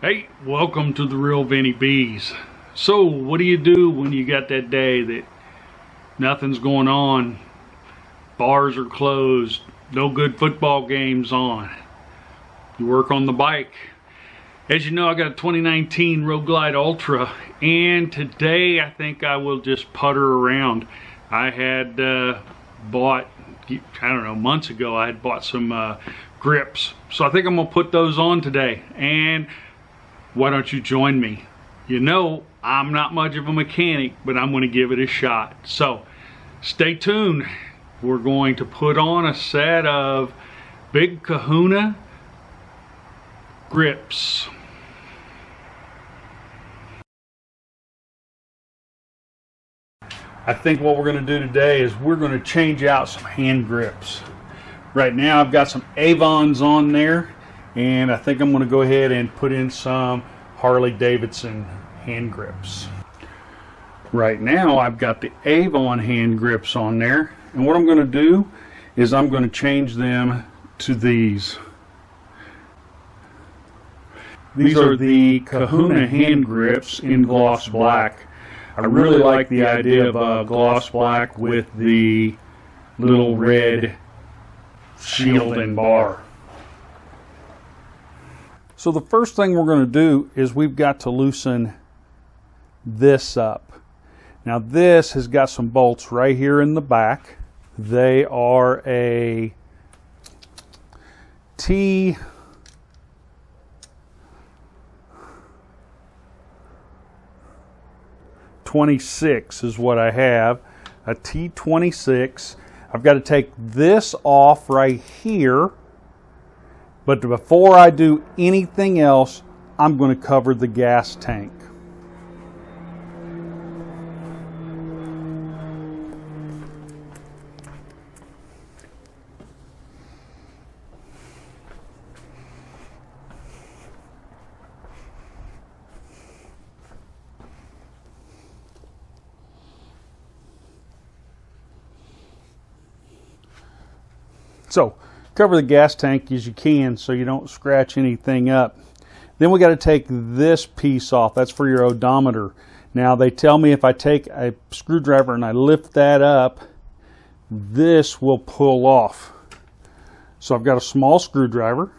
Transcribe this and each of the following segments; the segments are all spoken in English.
Hey, welcome to the Real Vinny Bees. So, what do you do when you got that day that nothing's going on, bars are closed, no good football games on? You work on the bike. As you know, I got a 2019 Road Glide Ultra, and today I think I will just putter around. I had bought, I don't know, months ago, I had bought some grips. So I think I'm gonna put those on today, and why don't you join me? You know, I'm not much of a mechanic, but I'm going to give it a shot. So, stay tuned. We're going to put on a set of big Kahuna grips. I think what we're going to do today is we're going to change out some hand grips. Right now I've got some Avons on there, and I think I'm going to go ahead and put in some Harley Davidson hand grips. Right now I've got the Avon hand grips on there, and what I'm going to do is I'm going to change them to these. These are the Kahuna hand grips in gloss black. I really like the idea of gloss black with the little red shield and bar. So the first thing we're going to do is we've got to loosen this up. Now this has got some bolts right here in the back. They are a T26 is what I have, a T26. I've got to take this off right here. But before I do anything else, I'm going to cover the gas tank. So, cover the gas tank as you can so you don't scratch anything up. Then we got to take this piece off. That's for your odometer. Now they tell me if I take a screwdriver and I lift that up, this will pull off. So I've got a small screwdriver,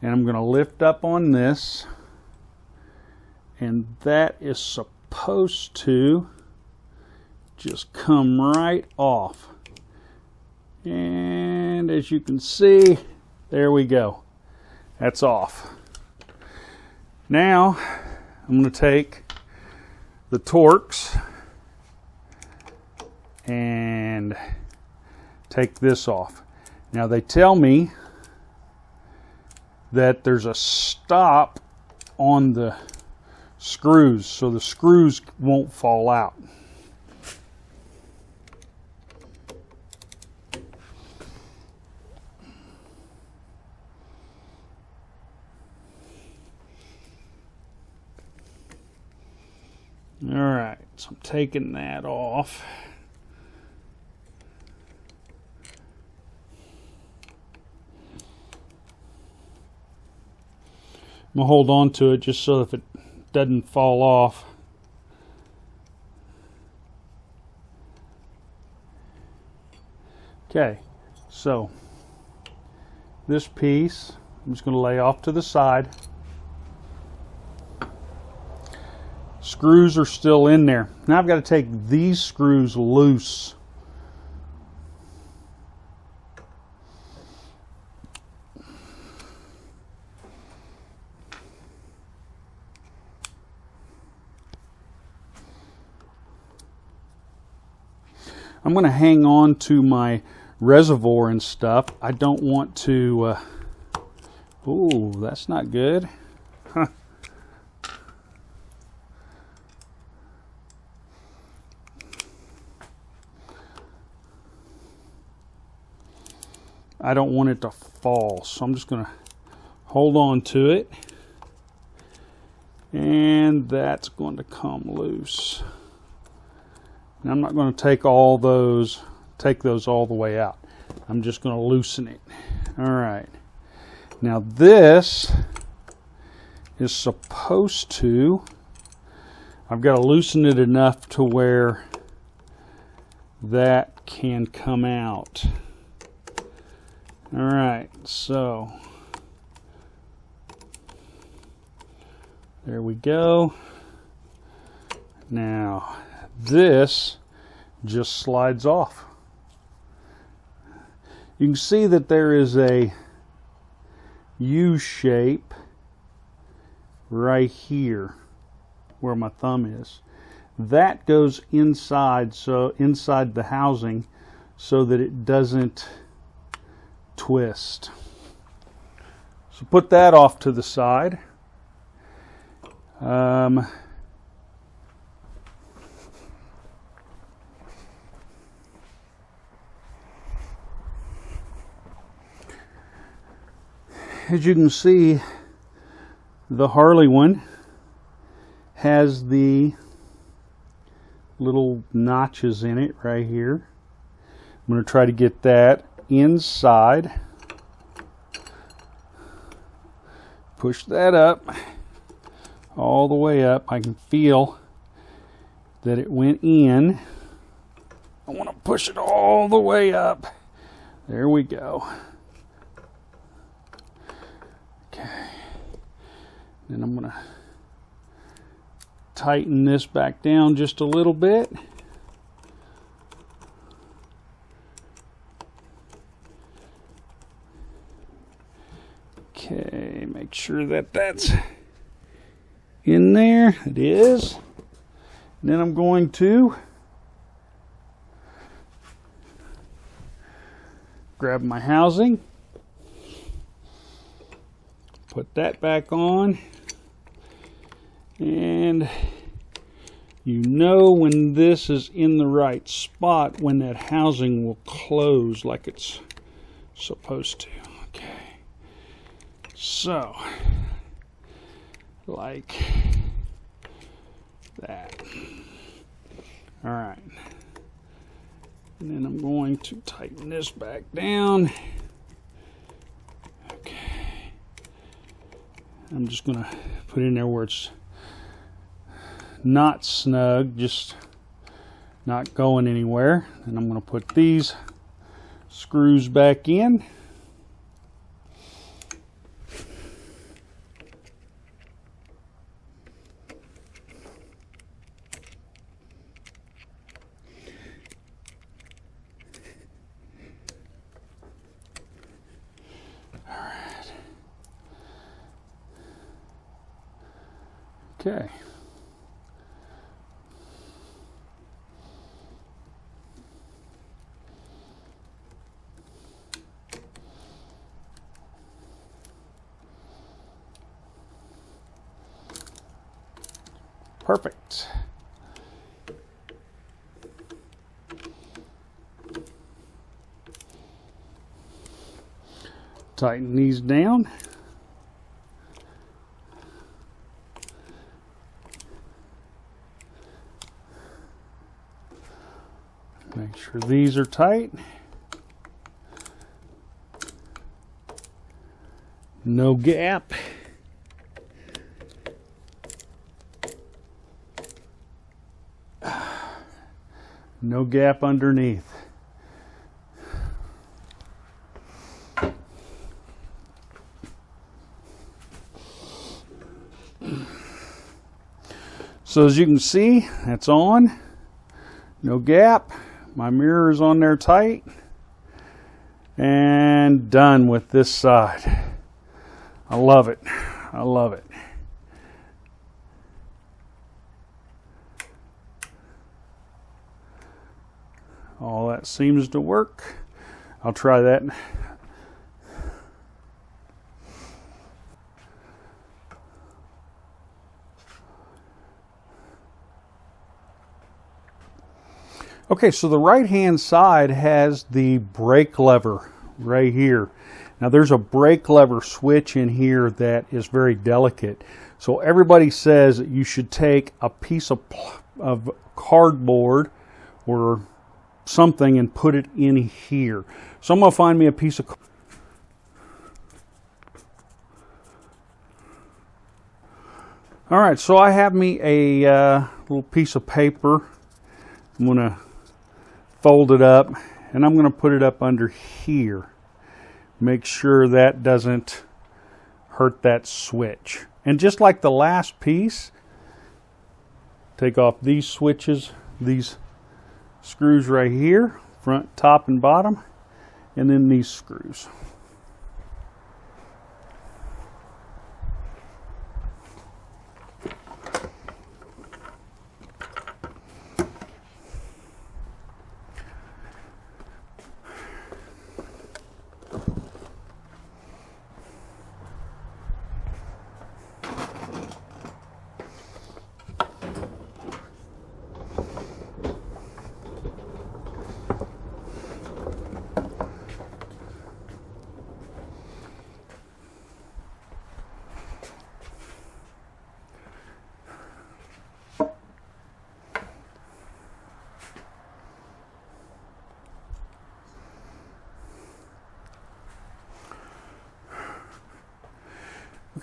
and I'm going to lift up on this, and that is supposed to just come right off. And as you can see, there we go. That's off. Now I'm going to take the Torx and take this off. Now they tell me that there's a stop on the screws, so the screws won't fall out. Alright, so I'm taking that off. I'm going to hold on to it just so if it doesn't fall off. Okay, so this piece I'm just going to lay off to the side. Screws are still in there. Now I've got to take these screws loose. I'm going to hang on to my reservoir and stuff. I don't want to... Ooh, that's not good. Huh. I don't want it to fall, so I'm just going to hold on to it, and that's going to come loose. Now I'm not going to take those all the way out. I'm just going to loosen it. All right. Now this is supposed to, I've got to loosen it enough to where that can come out. All right, so there we go. Now this just slides off. You can see that there is a U shape right here where my thumb is. That goes inside, so inside the housing, so that it doesn't twist. So put that off to the side. As you can see, the Harley one has the little notches in it right here. I'm going to try to get that inside. Push that up, all the way up. I can feel that it went in. I want to push it all the way up. There we go. Okay. Then I'm going to tighten this back down just a little bit. Okay, make sure that that's in there. It is. And then I'm going to grab my housing, put that back on, and you know when this is in the right spot when that housing will close like it's supposed to. Okay. So, like that. All right. And then I'm going to tighten this back down. Okay. I'm just going to put it in there where it's not snug, just not going anywhere. And I'm going to put these screws back in. Okay. Perfect. Tighten these down. Make sure these are tight. No gap. No gap underneath. So as you can see, that's on. No gap. My mirror is on there tight. And done with this side. I love it. I love it. All that seems to work. I'll try that. Okay, so the right-hand side has the brake lever right here. Now there's a brake lever switch in here that is very delicate. So everybody says that you should take a piece of cardboard or something and put it in here. So I'm going to find me a piece of All right, so I have me a little piece of paper. I'm going to fold it up, and I'm going to put it up under here. Make sure that doesn't hurt that switch. And just like the last piece, take off these switches, these screws right here, front, top, and bottom, and then these screws.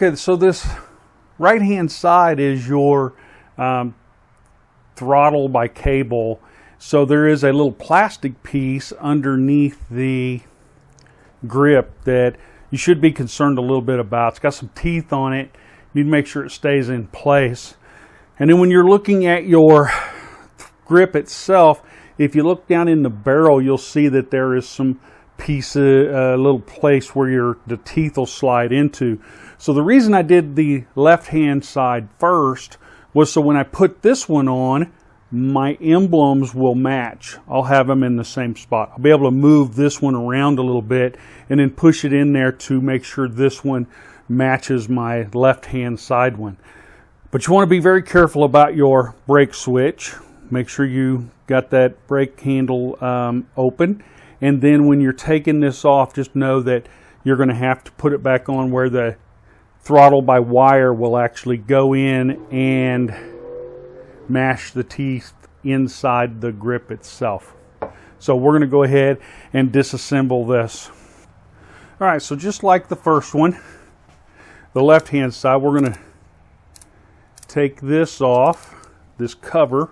Okay, so this right-hand side is your throttle by cable. So there is a little plastic piece underneath the grip that you should be concerned a little bit about. It's got some teeth on it. You need to make sure it stays in place. And then when you're looking at your grip itself, if you look down in the barrel, you'll see that there is some piece, a little place where the teeth will slide into. So the reason I did the left-hand side first was so when I put this one on, my emblems will match. I'll have them in the same spot. I'll be able to move this one around a little bit and then push it in there to make sure this one matches my left-hand side one. But you want to be very careful about your brake switch. Make sure you got that brake handle open. And then when you're taking this off, just know that you're going to have to put it back on where the throttle by wire will actually go in and mash the teeth inside the grip itself. So we're going to go ahead and disassemble this. All right, so just like the first one, the left-hand side, we're going to take this off, this cover,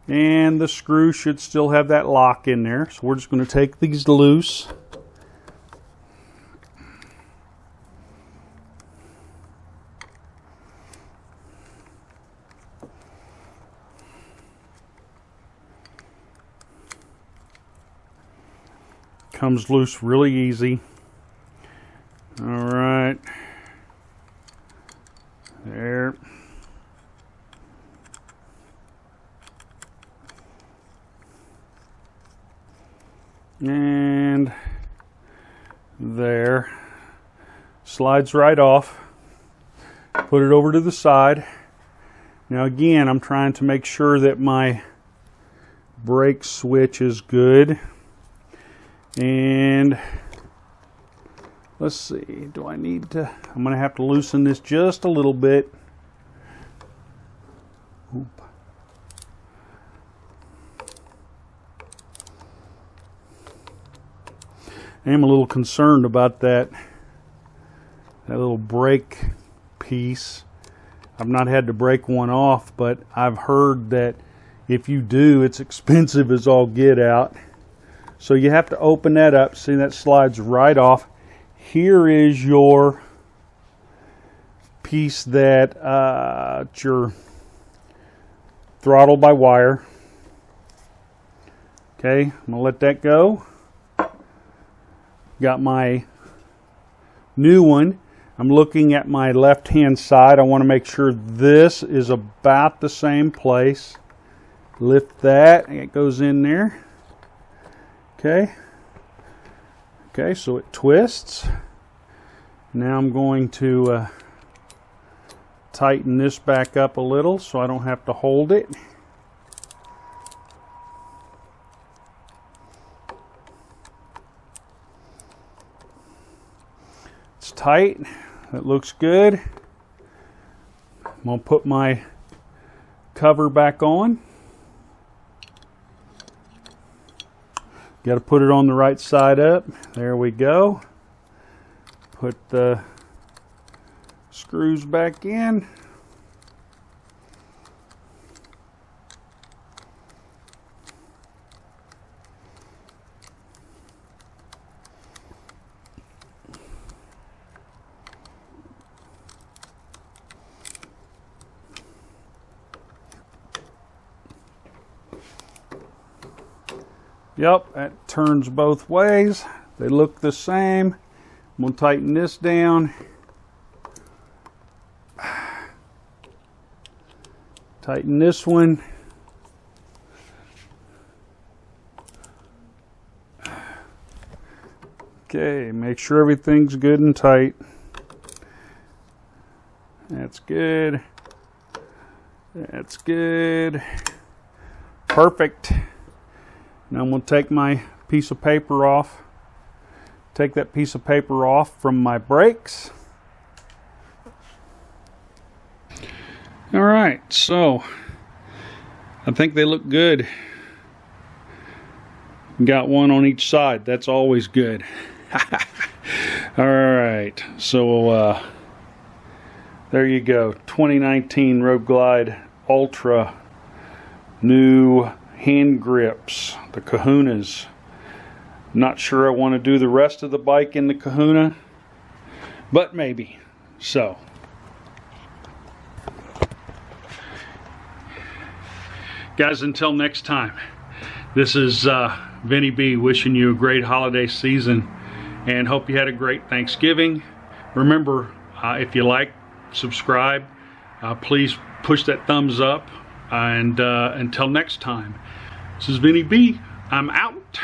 and the screw should still have that lock in there. So we're just going to take these loose. Comes loose really easy. All right. There. And there. Slides right off. Put it over to the side. Now again, I'm trying to make sure that my brake switch is good. And let's see, do I need to, I'm going to have to loosen this just a little bit. Oop. I am a little concerned about that little brake piece. I've not had to break one off, but I've heard that if you do, it's expensive as all get out. So you have to open that up. See, that slides right off. Here is your piece that your throttle by wire. Okay, I'm going to let that go. Got my new one. I'm looking at my left-hand side. I want to make sure this is about the same place. Lift that, and it goes in there. Okay. Okay, so it twists. Now I'm going to tighten this back up a little so I don't have to hold it. It's tight. That looks good. I'm going to put my cover back on. Got to put it on the right side up. There we go. Put the screws back in. Yep, that turns both ways. They look the same. I'm going to tighten this down. Tighten this one. Okay, make sure everything's good and tight. That's good. That's good. Perfect. Now I'm going to take my piece of paper off. Take that piece of paper off from my brakes. All right, so I think they look good. Got one on each side. That's always good. All right, so there you go. 2019 Road Glide Ultra, new hand grips, the Kahunas. Not sure I want to do the rest of the bike in the Kahuna, but maybe. So, guys, until next time, this is Vinny B wishing you a great holiday season and hope you had a great Thanksgiving. Remember, if you like, subscribe. Please push that thumbs up. And until next time, this is Vinny B. I'm out.